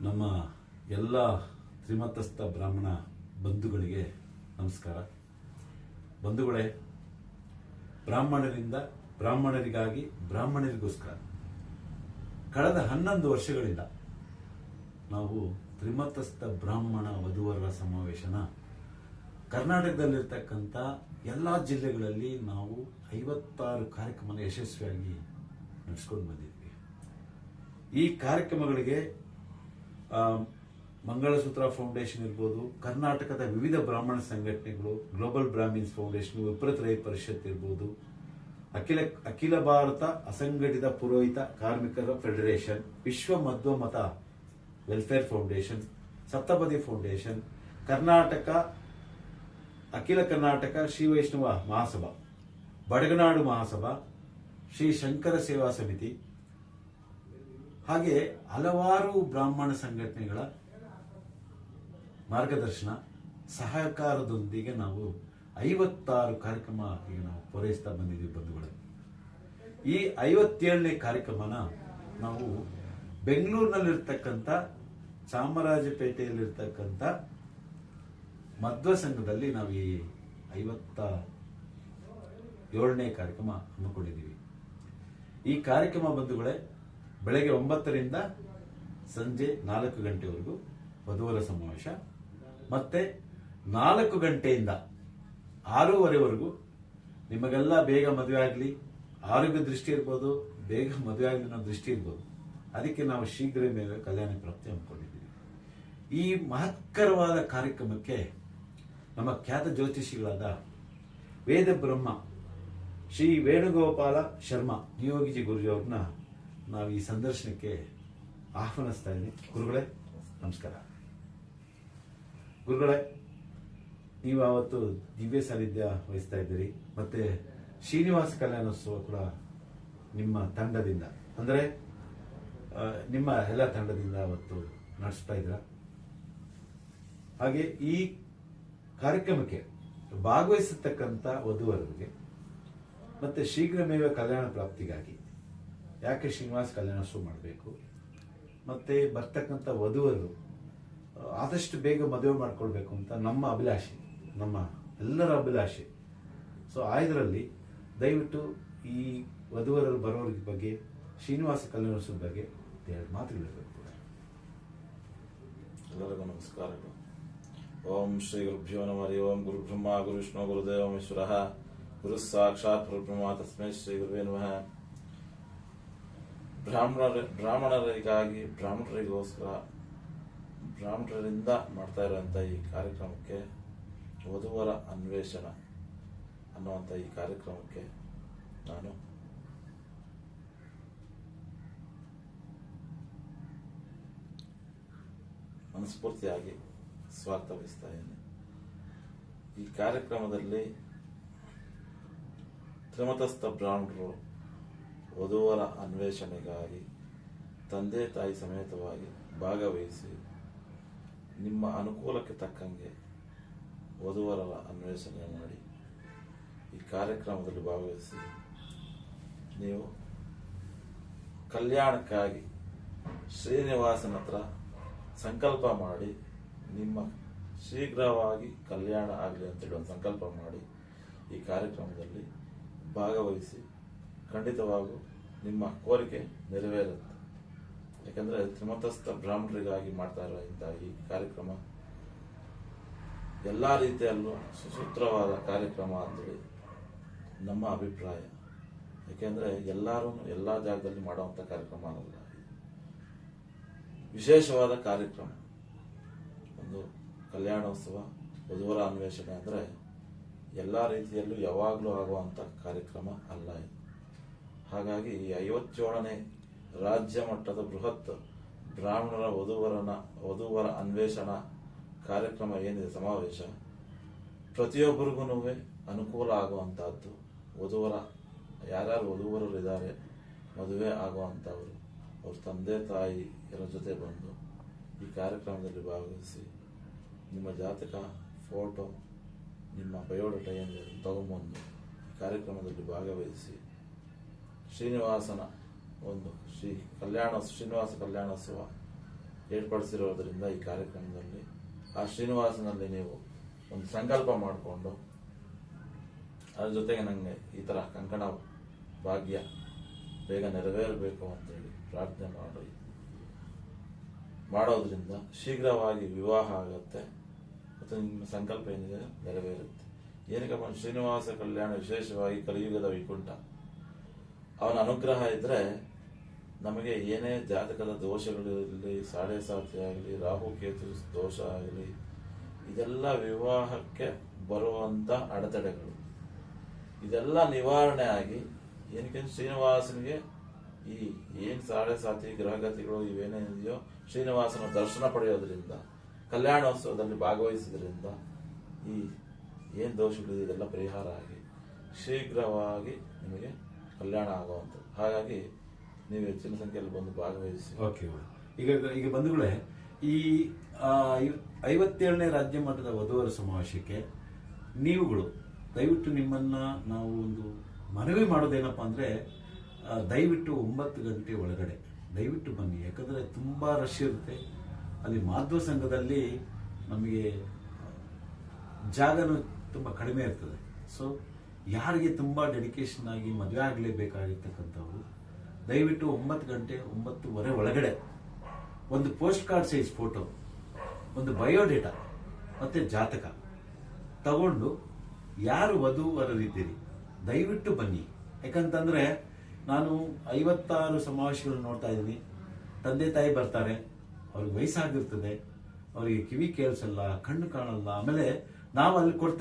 ನಮ್ಮ ಎಲ್ಲ ತ್ರಿಮತಸ್ಥ ಬ್ರಾಹ್ಮಣ ಬಂಧುಗಳಿಗೆ ನಮಸ್ಕಾರ. ಬಂಧುಗಳೇ, ಬ್ರಾಹ್ಮಣರಿಂದ ಬ್ರಾಹ್ಮಣರಿಗಾಗಿ ಬ್ರಾಹ್ಮಣರಿಗೋಸ್ಕರ ಕಳೆದ 11 ವರ್ಷಗಳಿಂದ ನಾವು ತ್ರಿಮತಸ್ಥ ಬ್ರಾಹ್ಮಣ ವಧುವರರ ಸಮಾವೇಶನ ಕರ್ನಾಟಕದಲ್ಲಿರ್ತಕ್ಕಂಥ ಎಲ್ಲ ಜಿಲ್ಲೆಗಳಲ್ಲಿ ನಾವು 56 ಕಾರ್ಯಕ್ರಮನ ಯಶಸ್ವಿಯಾಗಿ ನಡೆಸ್ಕೊಂಡು ಬಂದಿದ್ವಿ. ಈ ಕಾರ್ಯಕ್ರಮಗಳಿಗೆ ಮಂಗಳಸೂತ್ರ ಫೌಂಡೇಶನ್ ಇರ್ಬೋದು, ಕರ್ನಾಟಕದ ವಿವಿಧ ಬ್ರಾಹ್ಮಣ ಸಂಘಟನೆಗಳು, ಗ್ಲೋಬಲ್ ಬ್ರಾಹ್ಮಿನ್ಸ್ ಫೌಂಡೇಶನ್, ವಿಪ್ರತ್ ರೈ ಪರಿಷತ್ ಇರ್ಬೋದು, ಅಖಿಲ ಭಾರತ ಅಸಂಘಟಿತ ಪುರೋಹಿತ ಕಾರ್ಮಿಕರ ಫೆಡರೇಷನ್, ವಿಶ್ವ ಮಧ್ವಮತ ವೆಲ್ಫೇರ್ ಫೌಂಡೇಶನ್, ಸಪ್ತಪದಿ ಫೌಂಡೇಶನ್, ಅಖಿಲ ಕರ್ನಾಟಕ ಶ್ರೀ ವೈಷ್ಣವ ಮಹಾಸಭಾ, ಬಡಗನಾಡು ಮಹಾಸಭಾ, ಶ್ರೀ ಶಂಕರ ಸೇವಾ ಸಮಿತಿ, ಹಾಗೆ ಹಲವಾರು ಬ್ರಾಹ್ಮಣ ಸಂಘಟನೆಗಳ ಮಾರ್ಗದರ್ಶನ ಸಹಕಾರದೊಂದಿಗೆ ನಾವು 56 ಕಾರ್ಯಕ್ರಮ ಈಗ ನಾವು ಪೂರೈಸ್ತಾ ಬಂದಿದ್ದೀವಿ ಬಂಧುಗಳೇ. ಈ 57ನೇ ಕಾರ್ಯಕ್ರಮನ ನಾವು ಬೆಂಗಳೂರಿನಲ್ಲಿರ್ತಕ್ಕಂಥ ಚಾಮರಾಜಪೇಟೆಯಲ್ಲಿರ್ತಕ್ಕಂಥ ಮಧ್ವ ಸಂಘದಲ್ಲಿ ನಾವು ಈ 57ನೇ ಕಾರ್ಯಕ್ರಮ ಹಮ್ಮಿಕೊಂಡಿದ್ದೀವಿ. ಈ ಕಾರ್ಯಕ್ರಮ ಬಂಧುಗಳೇ ಬೆಳಗ್ಗೆ 9ರಿಂದ ಸಂಜೆ 4 ಗಂಟೆವರೆಗೂ ವಧುವರ ಸಮಾವೇಶ, ಮತ್ತೆ 4 ಗಂಟೆಯಿಂದ 6:30ವರೆಗೂ ನಿಮಗೆಲ್ಲ ಬೇಗ ಮದುವೆ ಆಗಲಿ, ಆರೋಗ್ಯ ದೃಷ್ಟಿ ಇರ್ಬೋದು, ಬೇಗ ಮದುವೆ ಆಗಲಿ ಅನ್ನೋ ದೃಷ್ಟಿ ಇರ್ಬೋದು, ಅದಕ್ಕೆ ನಾವು ಶೀಘ್ರವೇ ಕಲ್ಯಾಣ ಪ್ರಾಪ್ತಿ ಹಮ್ಮಿಕೊಂಡಿದ್ದೀವಿ. ಈ ಮಹತ್ಕರವಾದ ಕಾರ್ಯಕ್ರಮಕ್ಕೆ ನಮ್ಮ ಖ್ಯಾತ ಜ್ಯೋತಿಷಿಗಳಾದ ವೇದ ಬ್ರಹ್ಮ ಶ್ರೀ ವೇಣುಗೋಪಾಲ ಶರ್ಮಾ ನಿಯೋಗಿಜಿ ಗುರುಜಿಯವ್ರನ್ನ ನಾವು ಈ ಸಂದರ್ಶನಕ್ಕೆ ಆಹ್ವಾನಿಸ್ತಾ ಇದ್ದೀನಿ. ಗುರುಗಳೇ ನಮಸ್ಕಾರ. ಗುರುಗಳೇ, ನೀವು ಆವತ್ತು ದಿವ್ಯ ಸಾನ್ನಿಧ್ಯ ವಹಿಸ್ತಾ ಇದ್ದೀರಿ, ಮತ್ತೆ ಶ್ರೀನಿವಾಸ ಕಲ್ಯಾಣೋತ್ಸವ ಕೂಡ ನಿಮ್ಮ ತಂಡದಿಂದ, ಅಂದರೆ ನಿಮ್ಮ ಎಲ್ಲ ತಂಡದಿಂದ ಅವತ್ತು ನಡೆಸ್ತಾ ಇದ್ದೀರಾ. ಹಾಗೆ ಈ ಕಾರ್ಯಕ್ರಮಕ್ಕೆ ಭಾಗವಹಿಸತಕ್ಕಂಥ ವಧುವರರಿಗೆ ಮತ್ತೆ ಶೀಘ್ರಮೇವ ಕಲ್ಯಾಣ ಪ್ರಾಪ್ತಿಗಾಗಿ ಯಾಕೆ ಶ್ರೀನಿವಾಸ ಕಲ್ಯಾಣೋತ್ಸವ ಮಾಡಬೇಕು, ಮತ್ತೆ ಬರ್ತಕ್ಕಂಥ ವಧುವರು ಆದಷ್ಟು ಬೇಗ ಮದುವೆ ಮಾಡ್ಕೊಳ್ಬೇಕು ಅಂತ ನಮ್ಮ ಅಭಿಲಾಷೆ, ನಮ್ಮ ಎಲ್ಲರ ಅಭಿಲಾಷೆ. ಸೊ ಇದರಲ್ಲಿ ದಯವಿಟ್ಟು ಈ ವಧುವರರು ಬರೋರ ಬಗ್ಗೆ, ಶ್ರೀನಿವಾಸ ಕಲ್ಯಾಣೋತ್ಸವದ ಬಗ್ಗೆ 2 ಮಾತುಗಳಿರಬೇಕು. ಎಲ್ಲರಿಗೂ ನಮಸ್ಕಾರಗಳು. ಓಂ ಶ್ರೀ ಗುರುಭ್ಯೋ ನಮಃ. ಓಂ ಗುರು ಬ್ರಹ್ಮ ಗುರು ವಿಷ್ಣು ಗುರುದೇವ ಮಹೇಶ್ವರಃ, ಗುರು ಸಾಕ್ಷಾತ್ ಪರಬ್ರಹ್ಮ ತಸ್ಮೈ ಶ್ರೀ ಗುರುವೇ ನಮಃ. ಬ್ರಾಹ್ಮಣರಿಗಾಗಿ ಬ್ರಾಹ್ಮಣರಿಗೋಸ್ಕರ ಬ್ರಾಹ್ಮಣರಿಂದ ಮಾಡ್ತಾ ಇರುವಂಥ ಈ ಕಾರ್ಯಕ್ರಮಕ್ಕೆ ವಧುವರ ಅನ್ವೇಷಣ ಅನ್ನುವಂಥ ಈ ಕಾರ್ಯಕ್ರಮಕ್ಕೆ ನಾನು ಮನಸ್ಫೂರ್ತಿಯಾಗಿ ಸ್ವಾಗತ ಬಯಸ್ತಾ ಇದ್ದೇನೆ. ಈ ಕಾರ್ಯಕ್ರಮದಲ್ಲಿ ತ್ರಿಮತಸ್ಥ ಬ್ರಾಹ್ಮಣರು ವಧುವರ ಅನ್ವೇಷಣೆಗಾಗಿ ತಂದೆ ತಾಯಿ ಸಮೇತವಾಗಿ ಭಾಗವಹಿಸಿ ನಿಮ್ಮ ಅನುಕೂಲಕ್ಕೆ ತಕ್ಕಂಗೆ ವಧುವರರ ಅನ್ವೇಷಣೆ ಮಾಡಿ ಈ ಕಾರ್ಯಕ್ರಮದಲ್ಲಿ ಭಾಗವಹಿಸಿ ನೀವು ಕಲ್ಯಾಣಕ್ಕಾಗಿ ಶ್ರೀನಿವಾಸನ ಹತ್ರ ಸಂಕಲ್ಪ ಮಾಡಿ ನಿಮ್ಮ ಶೀಘ್ರವಾಗಿ ಕಲ್ಯಾಣ ಆಗಲಿ ಅಂತೇಳಿ ಒಂದು ಸಂಕಲ್ಪ ಮಾಡಿ ಈ ಕಾರ್ಯಕ್ರಮದಲ್ಲಿ ಭಾಗವಹಿಸಿ ಖಂಡಿತವಾಗೂ ನಿಮ್ಮ ಕೋರಿಕೆ ನೆರವೇರುತ್ತೆ. ಯಾಕಂದರೆ ತ್ರಿಮತಸ್ಥ ಬ್ರಾಹ್ಮಣರಿಗಾಗಿ ಮಾಡ್ತಾ ಇರೋ ಇಂಥ ಈ ಕಾರ್ಯಕ್ರಮ ಎಲ್ಲ ರೀತಿಯಲ್ಲೂ ಸುಸೂತ್ರವಾದ ಕಾರ್ಯಕ್ರಮ ಅಂತೇಳಿ ನಮ್ಮ ಅಭಿಪ್ರಾಯ. ಯಾಕೆಂದರೆ ಎಲ್ಲರೂ ಎಲ್ಲ ಜಾಗದಲ್ಲಿ ಮಾಡುವಂಥ ಕಾರ್ಯಕ್ರಮ ಅಲ್ಲ, ವಿಶೇಷವಾದ ಕಾರ್ಯಕ್ರಮ. ಒಂದು ಕಲ್ಯಾಣೋತ್ಸವ, ವಧುವರ ಅನ್ವೇಷಣೆ ಅಂದರೆ ಎಲ್ಲ ರೀತಿಯಲ್ಲೂ ಯಾವಾಗಲೂ ಆಗುವಂಥ ಕಾರ್ಯಕ್ರಮ ಅಲ್ಲ ಇದು. ಹಾಗಾಗಿ ಈ 57ನೇ ರಾಜ್ಯ ಮಟ್ಟದ ಬೃಹತ್ ಬ್ರಾಹ್ಮಣರ ವಧುವರ ಅನ್ವೇಷಣಾ ಕಾರ್ಯಕ್ರಮ ಏನಿದೆ, ಸಮಾವೇಶ, ಪ್ರತಿಯೊಬ್ಬರಿಗೂ ಅನುಕೂಲ ಆಗುವಂತಹದ್ದು. ಯಾರ್ಯಾರು ವಧುವರರಿದ್ದಾರೆ, ಮದುವೆ ಆಗುವಂಥವರು, ಅವ್ರ ತಂದೆ ತಾಯಿಯರ ಜೊತೆ ಬಂದು ಈ ಕಾರ್ಯಕ್ರಮದಲ್ಲಿ ಭಾಗವಹಿಸಿ ನಿಮ್ಮ ಜಾತಕ, ಫೋಟೋ, ನಿಮ್ಮ ಬಯೋಡಾಟಾ ಏನಿದೆ ತಗೊಂಬಂದು ಈ ಕಾರ್ಯಕ್ರಮದಲ್ಲಿ ಭಾಗವಹಿಸಿ ಶ್ರೀನಿವಾಸನ ಒಂದು ಶ್ರೀನಿವಾಸ ಕಲ್ಯಾಣೋತ್ಸವ ಏರ್ಪಡಿಸಿರೋದ್ರಿಂದ ಈ ಕಾರ್ಯಕ್ರಮದಲ್ಲಿ ಆ ಶ್ರೀನಿವಾಸನಲ್ಲಿ ನೀವು ಒಂದು ಸಂಕಲ್ಪ ಮಾಡಿಕೊಂಡು ಅದ್ರ ಜೊತೆಗೆ ನನಗೆ ಈ ಥರ ಕಂಕಣ ಭಾಗ್ಯ ಬೇಗ ನೆರವೇರಬೇಕು ಅಂತೇಳಿ ಪ್ರಾರ್ಥನೆ ಮಾಡೋದ್ರಿಂದ ಶೀಘ್ರವಾಗಿ ವಿವಾಹ ಆಗುತ್ತೆ ಮತ್ತು ನಿಮ್ಮ ಸಂಕಲ್ಪ ಏನಿದೆ ನೆರವೇರುತ್ತೆ. ಏನಕ್ಕಪ್ಪ ಶ್ರೀನಿವಾಸ ಕಲ್ಯಾಣ ವಿಶೇಷವಾಗಿ ಕಲಿಯುಗದ ವೈಕುಂಠ ಅವನ ಅನುಗ್ರಹ ಇದ್ರೆ ನಮಗೆ ಏನೇ ಜಾತಕದ ದೋಷಗಳಿರಲಿ, ಸಾಡೆ ಸಾತಿ ಆಗಲಿ, ರಾಹುಕೇತು ದೋಷ ಆಗಲಿ, ಇದೆಲ್ಲ ವಿವಾಹಕ್ಕೆ ಬರುವಂತ ಅಡೆತಡೆಗಳು ಇದೆಲ್ಲ ನಿವಾರಣೆ ಆಗಿ ಏನಕ್ಕೆ ಶ್ರೀನಿವಾಸನಿಗೆ ಈ ಏನ್ ಸಾಡೆ ಸಾತಿ ಗ್ರಹಗತಿಗಳು ಇವೇನೇನಿದೆಯೋ ಶ್ರೀನಿವಾಸನ ದರ್ಶನ ಪಡೆಯೋದ್ರಿಂದ, ಕಲ್ಯಾಣೋತ್ಸವದಲ್ಲಿ ಭಾಗವಹಿಸೋದ್ರಿಂದ ಈ ಏನ್ ದೋಷಗಳಿದೆ ಇದೆಲ್ಲ ಪರಿಹಾರ ಆಗಿ ಶೀಘ್ರವಾಗಿ ನಿಮಗೆ ಕಲ್ಯಾಣ ಆಗುವಂಥದ್ದು. ಹಾಗಾಗಿ ನೀವು ಹೆಚ್ಚಿನ ಸಂಖ್ಯೆಯಲ್ಲಿ ಬಂದು ಭಾಗವಹಿಸಿ. ಓಕೆ. ಈಗ ಬಂಧುಗಳೇ, ಈ 57ನೇ ರಾಜ್ಯ ಮಟ್ಟದ ವಧುವರ ಸಮಾವೇಶಕ್ಕೆ ನೀವುಗಳು ದಯವಿಟ್ಟು ನಿಮ್ಮನ್ನ ನಾವು ಒಂದು ಮನವಿ ಮಾಡೋದೇನಪ್ಪ ಅಂದ್ರೆ, ದಯವಿಟ್ಟು 9 ಗಂಟೆ ಒಳಗಡೆ ದಯವಿಟ್ಟು ಬನ್ನಿ. ಯಾಕಂದ್ರೆ ತುಂಬಾ ರಶ್ ಇರುತ್ತೆ. ಅಲ್ಲಿ ಮಾಧ್ವ ಸಂಘದಲ್ಲಿ ನಮಗೆ ಜಾಗನೂ ತುಂಬಾ ಕಡಿಮೆ ಇರ್ತದೆ. ಸೊ ಯಾರಿಗೆ ತುಂಬಾ ಡೆಡಿಕೇಶನ್ ಆಗಿ ಮದುವೆ ಆಗಲೇಬೇಕಾಗಿರ್ತಕ್ಕಂಥವ್ರು ದಯವಿಟ್ಟು 9 ಗಂಟೆ 9:15 ಒಳಗಡೆ ಒಂದು ಪೋಸ್ಟ್ ಕಾರ್ಡ್ ಸೈಜ್ ಫೋಟೋ, ಒಂದು ಬಯೋಡೇಟಾ ಮತ್ತೆ ಜಾತಕ ತಗೊಂಡು ಯಾರು ವಧುವರರಿದ್ದೀರಿ ದಯವಿಟ್ಟು ಬನ್ನಿ. ಯಾಕಂತಂದ್ರೆ ನಾನು 56 ಸಮಾವೇಶಗಳನ್ನು ನೋಡ್ತಾ ಇದ್ದೀನಿ. ತಂದೆ ತಾಯಿ ಬರ್ತಾರೆ, ಅವ್ರಿಗೆ ವಯಸ್ಸಾಗಿರ್ತದೆ, ಅವರಿಗೆ ಕಿವಿ ಕೇಳಿಸಲ್ಲ, ಕಣ್ಣು ಕಾಣಲ್ಲ. ಆಮೇಲೆ ನಾವು ಅಲ್ಲಿ ಕೊಡ್ತಾ